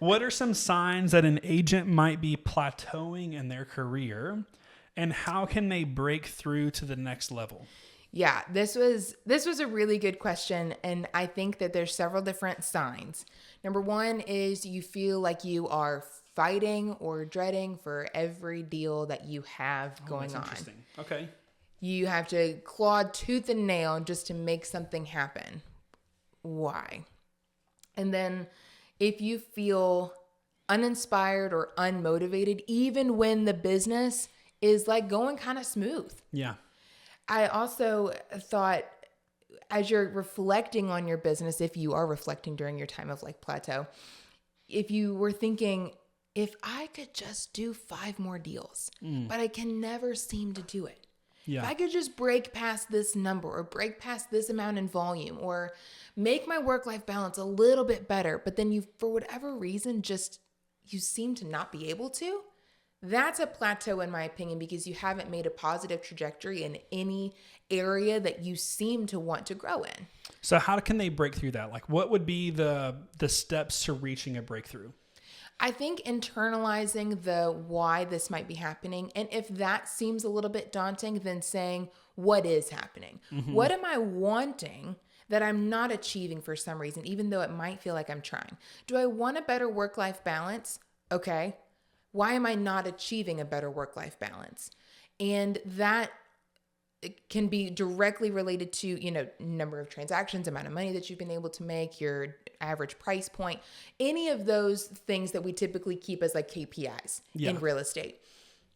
What are some signs that an agent might be plateauing in their career, and how can they break through to the next level? Yeah, this was a really good question, and I think that there's several different signs. Number one is you feel like you are fighting or dreading for every deal that you have going That's on. interesting. Okay. You have to claw tooth and nail just to make something happen. Why? And then if you feel uninspired or unmotivated, even when the business is like going kind of smooth. Yeah. I also thought, as you're reflecting on your business, if you are reflecting during your time of like plateau, if you were thinking, if I could just do 5 more deals, but I can never seem to do it. Yeah. If I could just break past this number or break past this amount in volume or make my work-life balance a little bit better, but then you, for whatever reason, just you seem to not be able to, that's a plateau in my opinion, because you haven't made a positive trajectory in any area that you seem to want to grow in. So how can they break through that? Like, what would be the steps to reaching a breakthrough? I think internalizing the why this might be happening. And if that seems a little bit daunting, then saying, what is happening? What am I wanting that I'm not achieving for some reason, even though it might feel like I'm trying? Do I want a better work-life balance? Okay. Why am I not achieving a better work-life balance? And that can be directly related to, number of transactions, amount of money that you've been able to make, your average price point, any of those things that we typically keep as like KPIs in real estate.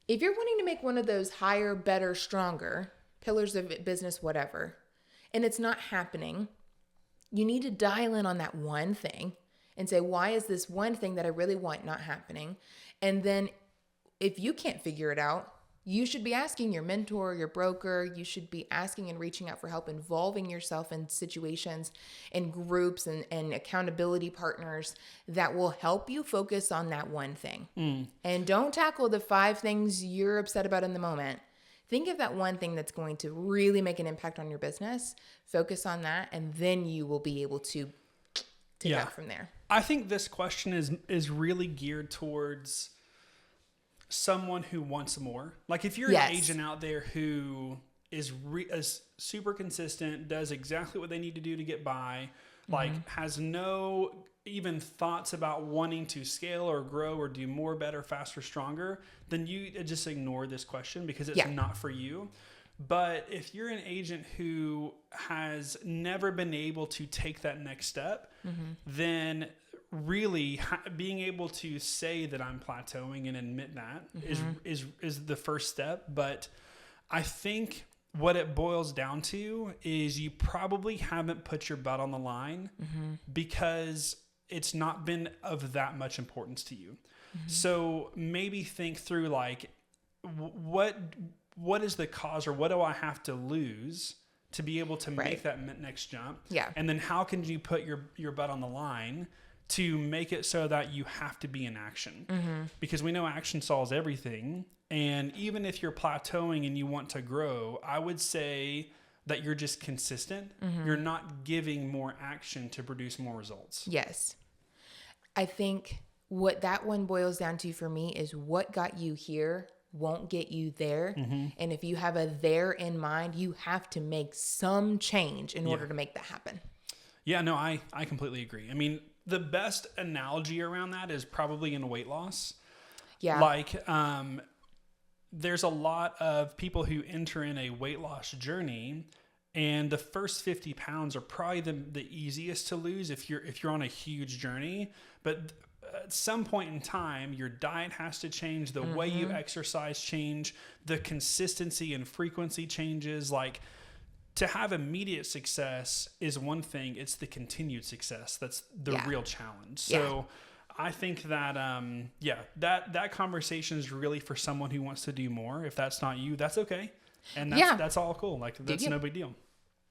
If you're wanting to make one of those higher, better, stronger pillars of business, whatever, and it's not happening, you need to dial in on that one thing and say, why is this one thing that I really want not happening? And then if you can't figure it out, you should be asking your mentor, your broker. You should be asking and reaching out for help, involving yourself in situations and groups and accountability partners that will help you focus on that one thing. And don't tackle the 5 things you're upset about in the moment. Think of that one thing that's going to really make an impact on your business. Focus on that, and then you will be able to take out from there. I think this question is really geared towards someone who wants more. Like if you're an agent out there who is super consistent, does exactly what they need to do to get by, like has no even thoughts about wanting to scale or grow or do more, better, faster, stronger, then you just ignore this question because it's not for you. But if you're an agent who has never been able to take that next step, then really being able to say that I'm plateauing and admit that is the first step. But I think what it boils down to is you probably haven't put your butt on the line because it's not been of that much importance to you. So maybe think through like, what is the cause, or what do I have to lose to be able to make that next jump? Yeah. And then how can you put your butt on the line to make it so that you have to be in action? Because we know action solves everything. And even if you're plateauing and you want to grow, I would say that you're just consistent. You're not giving more action to produce more results. Yes. I think what that one boils down to for me is what got you here won't get you there. And if you have a there in mind, you have to make some change in order to make that happen. Yeah, no, I completely agree. I mean, the best analogy around that is probably in weight loss. Yeah. Like, there's a lot of people who enter in a weight loss journey, and the first 50 pounds are probably the easiest to lose if you're on a huge journey. But at some point in time, your diet has to change, the way you exercise change, the consistency and frequency changes. Like, to have immediate success is one thing. It's the continued success that's the real challenge. So I think that, that conversation is really for someone who wants to do more. If that's not you, that's okay. And that's all cool. Like, that's no big deal.